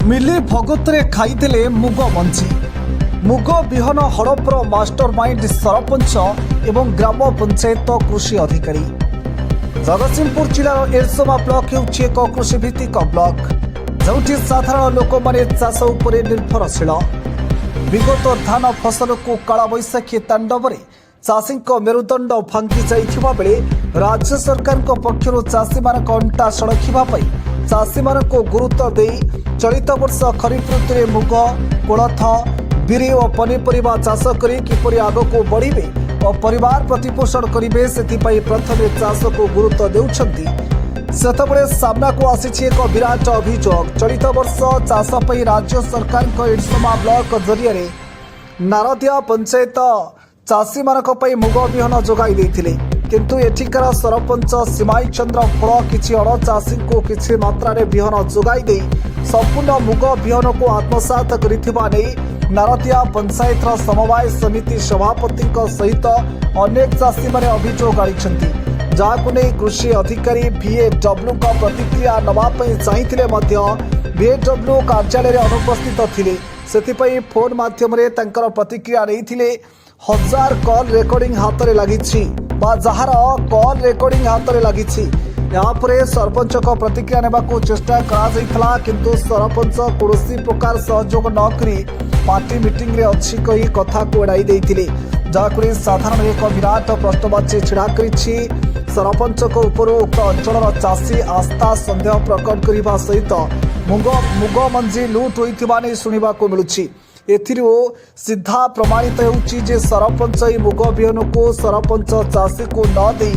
मिली भगतरे खाइदेले मुग मंजी मुग विहन हड़पर मास्टरमाइंड सरपंच एवं ग्राम पंचायत कृषि अधिकारी। जगतसिंहपुर जिलार एरसोमा ब्लॉक हेउछि एक कृषि भित्तिक ब्लॉक जोठी साधारण लोक माने चाष उपरे निर्भरशील। विगत धान फसल को काला बैशाखी तांडवरे चाषी मेरुदंड भांगी जाइथिबा बेले राज्य सरकार पक्षर चाषी मान अंटा सड़किबा पई चाषी मान गुरुत्व दे चलित वर्ष खरीफ ऋतु में मुग कोलथ बिरी और पनीपरिया चाष करी किपरि आगको बढ़िबे और परिवार प्रतिपोषण करेंगे से प्रथम चाष को गुरुत्व देउछंती। सेतबेले सामना को आसी एक विराट अभियोग चलित वर्ष चाष पई राज्य सरकार एरसोमा ब्लॉक जरिए नारदिया पंचायत चाषी मानक पई मुग बिहन जोगाई देथिले किंतु एठिकार सरपंच सीमाई चंद्र फल किछि अण चाषी को किछि मात्रा रे बिहन जोगाई दे संपूर्ण मुग बिहन को आत्मसात करिथिबा नै नारदिया पंचायत समवाय समिति सभापति सहित अनेक चाषी माने अभियोग आनिछंती जाहाकु नै कृषि अधिकारी VAW का प्रतिक्रिया नवा पई चाहिथिले मध्य VAW कार्यालय रे अनुपस्थित थिले सेथिपई फोन माध्यम रे तंकर प्रतिक्रिया नैथिले। हजार कॉल रेकर्डिंग हाथ में लगी जार कॉल रेकर्डिंग हाथ में लगी यापर सरपंच को प्रतिक्रिया नेबाकू चेष्टा करा किंतु सरपंच कौन प्रकार सहयोग नकरी पार्टी मीटिंग रे अच्छी कही कथा को एड़ाई देथिले जहां साधारण एक विराट प्रश्नवाची छिड़ा करिछि। सरपंच को ऊपर उक्त अंचल चाषी आस्था संदेह प्रकट करने सहित मुग मंजी लुट होइथिबा नै सुनिबाकू मिलुछि। एथिरो सीधा प्रमाणित होउछि जे सरपंच मुग बिहन को सरपंच चाषी को न दे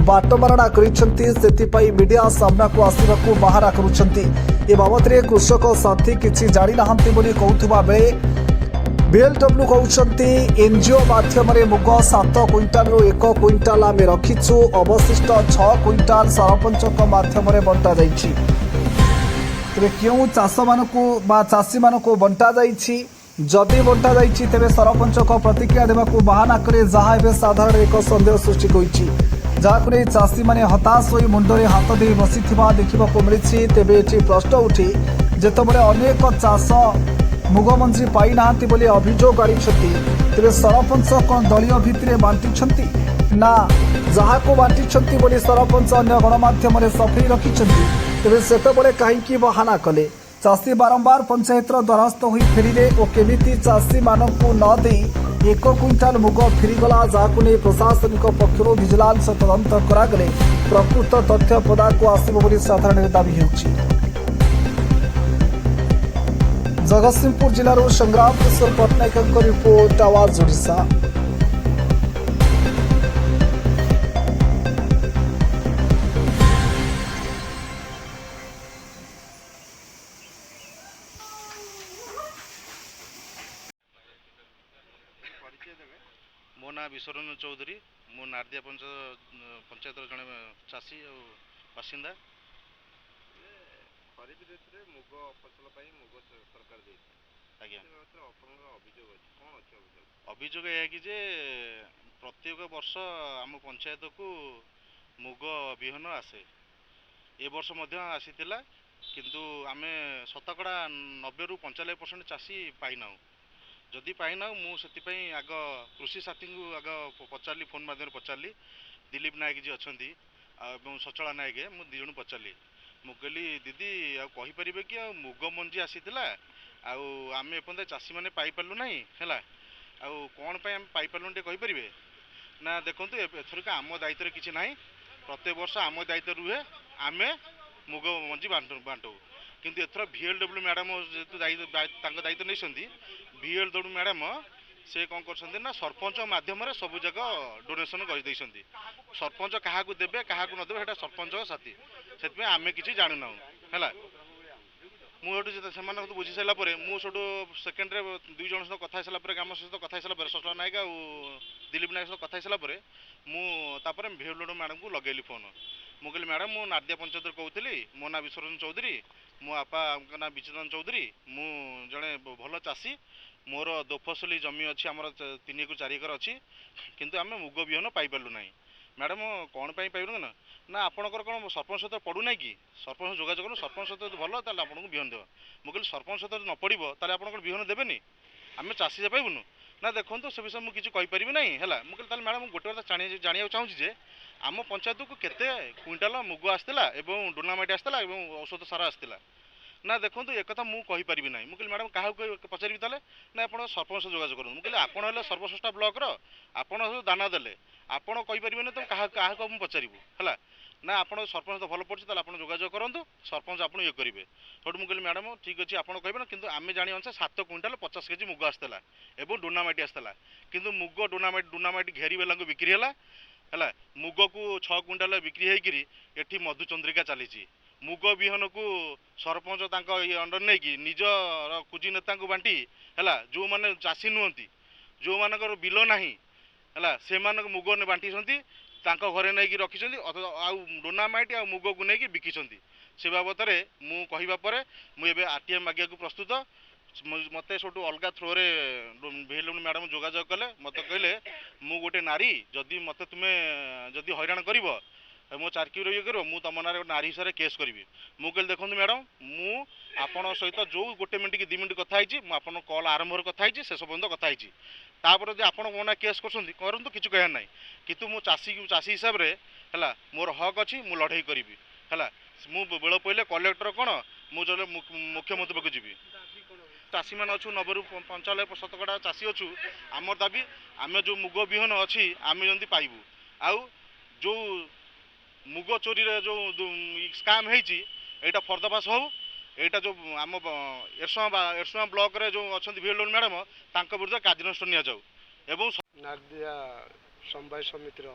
बाटमारणा करिसेंती सेथिपई मीडिया सामना को आसिबाकू बाहारा करुछंती। ए बाबतरे कृषक साथी किछि जानि नाहंती बोली कहउथबा बेले VAW कहउछंती एनजीओ माध्यम रे मुग 7 क्विंटाल रु 1 क्विंटाल आमे रखिछु अवशिष्ट 6 क्विंटाल सरपंच को माध्यम रे बंटा जाइछि। तेरे क्यों चाष मानकू बा चाषी मानकू बंटा जाइछि जदि बंटा जाइछि तेबे सरपंच को प्रतिक्रिया देबाकू बहाना करे जहाँ एबे साधारण एक संदेह सृष्टि होइछि जहाकू नै चाषी माने हताश होई मुंडरे हाथ दे बसिथिबा देखिबाकू मिलिछि। तेबे एठी प्रश्न उठी जेतेबेले अनेक चाष मुग मंजी पाई नाहांती बोली अभियोग आनिछंती तेबे सरपंच कोन दलीय भित्तिरे बांटिछंती ना जहाकू बांटिछंती बोली सरपंच अन्य गणमाध्यम रे सफेई रखिछंती तेबे सेतेबेले काहींकी बहाना कले चाषी बारंबार पंचायत द्वारस्थ होई फेरिले और केमिति चाषी मानकू न दे 1 क्विंटाल मुग फेरीगला जहाकू नै प्रशासनिक पक्षर विजिलेंस तदंत करागले प्रकृत तथ्य पदाकू आसिबो बोली साधारण दाबी हेउछि। जगतसिंहपुर जिलार संग्राम किशोर पट्टनायक रिपोर्ट आवाज ओडिशा। मो ना विश्वरंजन चौधरी मो नारदिया पंचायत जड़े चाषी और बासिंदा। खरीफ ऋतु में मुग फसल मुग सरकार आज्ञा अभियोग अभियोग यह कि जे प्रत्येक वर्ष आम पंचायत को मुग बिहन आसे ए वर्ष आसीथिला किंतु आमे शतकड़ा 90 रु 95% चाषी पाइना जदि पाइना मुझे आग कृषि साथी को आग पचारि फोन माध्यम पचारि दिलीप नायक जी अच्छा सचला नायक मु दी जन पचारि मु कहली दीदी आईपर कि मुग मंजी आसीला आम एपर्त चाषी मैंने पाइलु ना है कौन आम पाइलु टे ना देखो एथरिक आम दायित्व किसी ना प्रत्येक वर्ष आम दायित्व रुहे आम मुग मंजी बांटू किंतु एथर VAW मैडम जेहतु दायित्व नहीं VAW मैडम से कौन कर सरपंच माध्यम सब जगह डोनेसन कर सरपंच क्या देवे क्या नदेवे सरपंच साथी से आम कि जानूना है मुझे बुझी सारापर मुझे सेकेंड दुई जन सहित कथा सारापर ग्राम सहित कथा सारापर सचल नायक आ दिलीप नायक सहित कथा सारापर मुझे VAW मैडम को लगेली फोन मु कहली मैडम मु नारदिया पंचायत कहूली मो ना विश्वरंजन चौधरी मो आपा ना विचितरंजन चौधरी मु जड़े भल चाषी मोर दोफसली जमी अच्छी आम 3 एकड़ 4 एकड़ अच्छी किंतु आम मुग बिहन पाइलु ना मैडम कौन पाइलु ना ନା ଆପଣଙ୍କର କ'ଣ ସରପଞ୍ଚ ସହିତ ପଡ଼ୁନାହିଁ କି? ସରପଞ୍ଚ ଯୋଗାଯୋଗ କରନ୍ତୁ, ସରପଞ୍ଚ ସହିତ ଯଦି ଭଲ ତାହେଲେ ଆପଣଙ୍କୁ ବିହନ ଦେବା। ମୁଁ କହିଲି ସରପଞ୍ଚ ସହିତ ଯଦି ନ ପଡ଼ିବ ତାହେଲେ ଆପଣ କ'ଣ ବିହନ ଦେବେନି? ଆମେ ଚାଷୀ ଯେ ପାଇବୁନୁ? ନା ଦେଖନ୍ତୁ ସେ ବିଷୟରେ ମୁଁ କିଛି କହିପାରିବି ନାହିଁ ହେଲା। ମୁଁ କହିଲି ତାହେଲେ ମ୍ୟାଡ଼ାମ୍ ମୁଁ ଗୋଟେ କଥା ଜାଣିବାକୁ ଚାହୁଁଛି ଯେ ଆମ ପଞ୍ଚାୟତକୁ କେତେ କୁଇଣ୍ଟାଲ ମୁଗ ଆସିଥିଲା ଏବଂ ଡୋନାମାଇଟ୍ ଆସିଥିଲା ଏବଂ ଔଷଧ ସାର ଆସିଥିଲା? ନା ଦେଖନ୍ତୁ ଏକଥା ମୁଁ କହିପାରିବି ନାହିଁ। ମୁଁ କହିଲି ମ୍ୟାଡ଼ାମ୍ କାହାକୁ ପଚାରିବି ତାହେଲେ? ନା ଆପଣ ସରପଞ୍ଚ ସହ ଯୋଗାଯୋଗ କରନ୍ତୁ। ମୁଁ କହିଲି ଆପଣ ହେଲେ ସର୍ବଶ୍ରେଷ୍ଠ ବ୍ଲକର, ଆପଣ ସବୁ ଦାନା ଦେଲେ, ଆପଣ କହିପାରିବେନି ତ କାହାକୁ ମୁଁ ପଚାରିବୁ ହେଲା। ନା ଆପଣ ସରପଞ୍ଚ ତ ଭଲ ପଡ଼ୁଛି ତାହେଲେ ଆପଣ ଯୋଗାଯୋଗ କରନ୍ତୁ, ସରପଞ୍ଚ ଆପଣ ଇଏ କରିବେ। ସେଇଠୁ ମୁଁ କହିଲି ମ୍ୟାଡ଼ାମ୍ ଠିକ୍ ଅଛି ଆପଣ କହିବେ ନା, କିନ୍ତୁ ଆମେ ଜାଣିବା ଅନୁସାରେ 7 କୁଇଣ୍ଟାଲ 50 କେଜି ମୁଗ ଆସିଥିଲା ଏବଂ ଡୋନାମାଇଟ୍ ଆସିଥିଲା। କିନ୍ତୁ ମୁଗ ଡୋନାମାଇଟ୍ ଘେରିବେଲାଙ୍କୁ ବିକ୍ରି ହେଲା ହେଲା। ମୁଗକୁ 6 କୁଇଣ୍ଟାଲ ବିକ୍ରି ହେଇକିରି ଏଠି ମଧୁଚନ୍ଦ୍ରିକା ଚାଲିଛି। ମୁଗ ବିହନକୁ ସରପଞ୍ଚ ତାଙ୍କ ଇଏ ଅଣ୍ଡର ନେଇକି ନିଜର କୁଜି ନେତାଙ୍କୁ ବାଣ୍ଟି ହେଲା, ଯେଉଁମାନେ ଚାଷୀ ନୁହନ୍ତି, ଯେଉଁମାନଙ୍କର ବିଲ ନାହିଁ ହେଲା, ସେମାନଙ୍କୁ ମୁଗ ବାଣ୍ଟିଛନ୍ତି, ତାଙ୍କ ଘରେ ନେଇକି ରଖିଛନ୍ତି, ଆଉ ଡୋନାମାଇଟ୍ ଆଉ ମୁଗକୁ ନେଇକି ବିକିଛନ୍ତି। ସେ ବାବଦରେ ମୁଁ କହିବା ପରେ ମୁଁ ଏବେ RTI ମାଗିବାକୁ ପ୍ରସ୍ତୁତ। ମୋତେ ସବୁଠୁ ଅଲଗା ଥ୍ରୋରେ ଭିଏଲ୍ଡବ୍ଲ୍ୟୁ ମ୍ୟାଡ଼ାମ୍ ଯୋଗାଯୋଗ କଲେ, ମୋତେ କହିଲେ ମୁଁ ଗୋଟେ ନାରୀ, ଯଦି ମୋତେ ତୁମେ ଯଦି ହଇରାଣ କରିବ ମୋ ଚାକିରି ଇଏ କରିବ, ମୁଁ ତୁମ ନାଁରେ ଗୋଟେ ନାରୀ ହିସାବରେ କେସ୍ କରିବି। ମୁଁ କହିଲି ଦେଖନ୍ତୁ ମ୍ୟାଡ଼ାମ୍, ମୁଁ ଆପଣଙ୍କ ସହିତ ଯେଉଁ 1 ମିନିଟ୍ କି 2 ମିନିଟ୍ କଥା ହେଇଛି, ମୁଁ ଆପଣଙ୍କ କଲ୍ ଆରମ୍ଭରୁ କଥା ହେଇଛି, ଶେଷ ପର୍ଯ୍ୟନ୍ତ କଥା ହେଇଛି। ତାପରେ ଯଦି ଆପଣ ମୋ ନାଁ କେସ୍ କରୁଛନ୍ତି କରନ୍ତୁ, କିଛି କହିବାର ନାହିଁ। କିନ୍ତୁ ମୁଁ ଚାଷୀ ହିସାବରେ ହେଲା, ମୋର ହକ୍ ଅଛି, ମୁଁ ଲଢ଼େଇ କରିବି ହେଲା। ମୁଁ ବେଳ ପଡ଼ିଲେ କଲେକ୍ଟର କ'ଣ, ମୁଁ ଯଦି ମୁଖ୍ୟମନ୍ତ୍ରୀ ପାଖକୁ ଯିବି। ଚାଷୀମାନେ ଅଛୁ 90ରୁ 95% ଚାଷୀ ଅଛୁ। ଆମର ଦାବି ଆମେ ଯେଉଁ ମୁଗ ବିହନ ଅଛି ଆମେ ଯେମିତି ପାଇବୁ। ଆଉ ଯେଉଁ ମୁଗ ଚୋରିରେ ଯେଉଁ ସ୍କାମ୍ ହେଇଛି ଏଇଟା ପର୍ଦ୍ଦାଫାଶ ହେଉ। ଏଇଟା ଯେଉଁ ଆମ ଏରସମା ବ୍ଲକରେ ଯେଉଁ ଅଛନ୍ତି ଭିଏଲ୍ଡବ୍ଲ୍ୟୁ ମ୍ୟାଡ଼ାମ୍, ତାଙ୍କ ବିରୁଦ୍ଧରେ କାର୍ଯ୍ୟାନୁଷ୍ଠାନ ନିଆଯାଉ। ଏବଂ ନାରଦିଆ ସମବାୟ ସମିତିର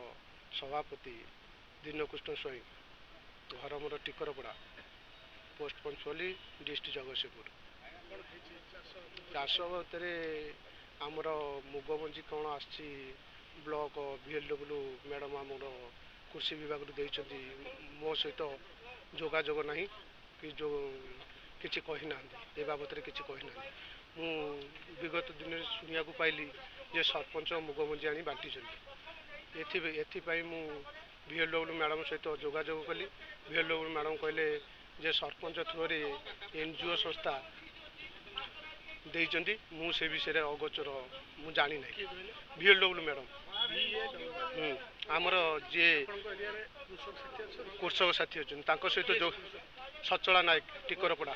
ସଭାପତି ଦୀନକୃଷ୍ଣ ସ୍ୱାଇଁ, ଘର ମୋର ଟିକରପଡ଼ା, ପୋଷ୍ଟ ପଞ୍ଚପଲ୍ଲୀ, ଡିଷ୍ଟ୍ରିକ୍ଟ ଜଗତସିଂହପୁର। ଚାଷ ଭିତରେ ଆମର ମୁଗ ମଞ୍ଜି କ'ଣ ଆସିଛି, ବ୍ଲକ ଭିଏଲ୍ଡବ୍ଲ୍ୟୁ ମ୍ୟାଡ଼ାମ୍ ଆମର କୃଷି ବିଭାଗରୁ ଦେଇଛନ୍ତି, ମୋ ସହିତ ଯୋଗାଯୋଗ ନାହିଁ କି କିଛି କହିନାହାନ୍ତି, ଏ ବାବଦରେ କିଛି କହିନାହାନ୍ତି। ମୁଁ ବିଗତ ଦିନରେ ଶୁଣିବାକୁ ପାଇଲି ଯେ ସରପଞ୍ଚ ମୁଗ ମଞ୍ଜି ଆଣି ବାଣ୍ଟିଛନ୍ତି। ଏଥିପାଇଁ ମୁଁ ଭିଏଲ୍ଡବ୍ଲ୍ୟୁ ମ୍ୟାଡ଼ାମ୍ ସହିତ ଯୋଗାଯୋଗ କଲି। ଭିଏଲ୍ଡବ୍ଲ୍ୟୁ ମ୍ୟାଡ଼ାମ୍ କହିଲେ ଯେ ସରପଞ୍ଚ ଥ୍ରୋରେ NGO ସଂସ୍ଥା ଦେଇଛନ୍ତି, ମୁଁ ସେ ବିଷୟରେ ଅଗୋଚର, ମୁଁ ଜାଣିନାହିଁ। ଭିଏଲ୍ଡବ୍ଲ୍ୟୁ ମ୍ୟାଡ଼ାମ୍ ଆମର ଯିଏ କୃଷକ ସାଥୀ ଅଛନ୍ତି, ତାଙ୍କ ସହିତ ସଚଳା ନାୟକ ଟିକରପଡ଼ା,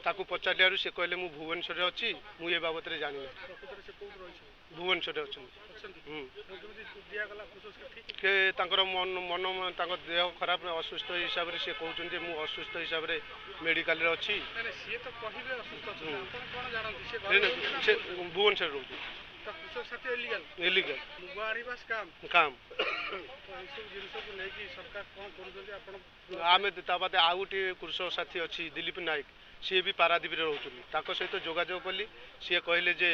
ତାକୁ ପଚାରିଲାରୁ ସେ କହିଲେ ମୁଁ ଭୁବନେଶ୍ୱରରେ ଅଛି, ମୁଁ ଏ ବାବଦରେ ଜାଣିନାହିଁ। ଭୁବନେଶ୍ୱରରେ ଅଛନ୍ତି। ସେ ତାଙ୍କର ତାଙ୍କ ଦେହ ଖରାପ, ଅସୁସ୍ଥ ହିସାବରେ ସେ କହୁଛନ୍ତି ଯେ ମୁଁ ଅସୁସ୍ଥ ହିସାବରେ ମେଡ଼ିକାଲରେ ଅଛି। ସେ ଭୁବନେଶ୍ୱରରେ ରହୁଛି। ଇଲିଗାଲ କାମ ଆମେ ତା ବାଦେ ଆଉ ଗୋଟିଏ କୃଷକ ସାଥୀ ଅଛି ଦିଲ୍ଲୀପ ନାୟକ, ସିଏ ବି ପାରାଦୀପରେ ରହୁଛନ୍ତି। ତାଙ୍କ ସହିତ ଯୋଗାଯୋଗ କଲି, ସିଏ କହିଲେ ଯେ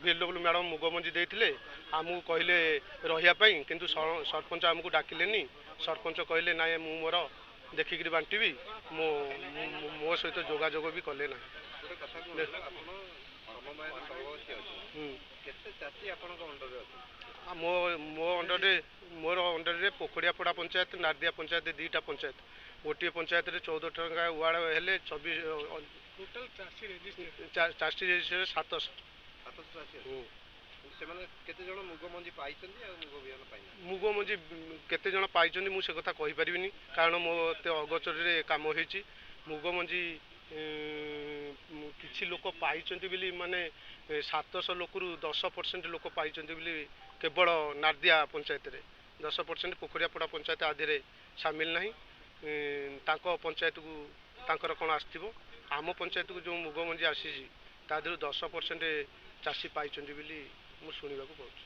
ଭିଏଲ୍ଡବ୍ଲ୍ୟୁ ମ୍ୟାଡ଼ାମ୍ ମୁଗ ମଞ୍ଜି ଦେଇଥିଲେ, ଆମକୁ କହିଲେ ରହିବା ପାଇଁ, କିନ୍ତୁ ସରପଞ୍ଚ ଆମକୁ ଡାକିଲେନି। ସରପଞ୍ଚ କହିଲେ ନାଇଁ ମୁଁ ମୋର ଦେଖିକିରି ବାଣ୍ଟିବି, ମୋ ସହିତ ଯୋଗାଯୋଗ ବି କଲେ ନାହିଁ। କେତେ ଚାଷୀ ଆପଣଙ୍କ ଅଣ୍ଡରରେ ଅଛି? ମୋର ଅଣ୍ଡରରେ ପୋଖଡ଼ିଆପଡ଼ା ପଞ୍ଚାୟତ, ନାରଦିଆ ପଞ୍ଚାୟତ, 2ଟା ପଞ୍ଚାୟତ। ଗୋଟିଏ ପଞ୍ଚାୟତରେ 14 ଟଙ୍କା ୱାର୍ଡ ହେଲେ 24 ଚାଷୀ ରେଜିଷ୍ଟ୍ରେସନରେ 700 ଚାଷୀ। ସେମାନେ କେତେ ଜଣ ମୁଗ ମଞ୍ଜି ପାଇଛନ୍ତି ଆଉ ମୁଗ ବିହନ ପାଇଛନ୍ତି? ମୁଗ ମଞ୍ଜି କେତେ ଜଣ ପାଇଛନ୍ତି ମୁଁ ସେ କଥା କହିପାରିବିନି, କାରଣ ମୋତେ ଅଗୋଚରରେ କାମ ହେଇଛି। ମୁଗ ମଞ୍ଜି କିଛି ଲୋକ ପାଇଛନ୍ତି ବୋଲି, ମାନେ 700 ଲୋକରୁ 10% ଲୋକ ପାଇଛନ୍ତି ବୋଲି କେବଳ ନାରଦିଆ ପଞ୍ଚାୟତରେ, 10% ପୋଖଡ଼ିଆପଡ଼ା ପଞ୍ଚାୟତ ଆଦିରେ ସାମିଲ ନାହିଁ। ତାଙ୍କ ପଞ୍ଚାୟତକୁ ତାଙ୍କର କ'ଣ ଆସିଥିବ। ଆମ ପଞ୍ଚାୟତକୁ ଯେଉଁ ମୁଗ ମଞ୍ଜି ଆସିଛି ତା ଦେହରୁ 10% ଚାଷୀ ପାଇଛନ୍ତି ବୋଲି ମୁଁ ଶୁଣିବାକୁ ପାଉଛି।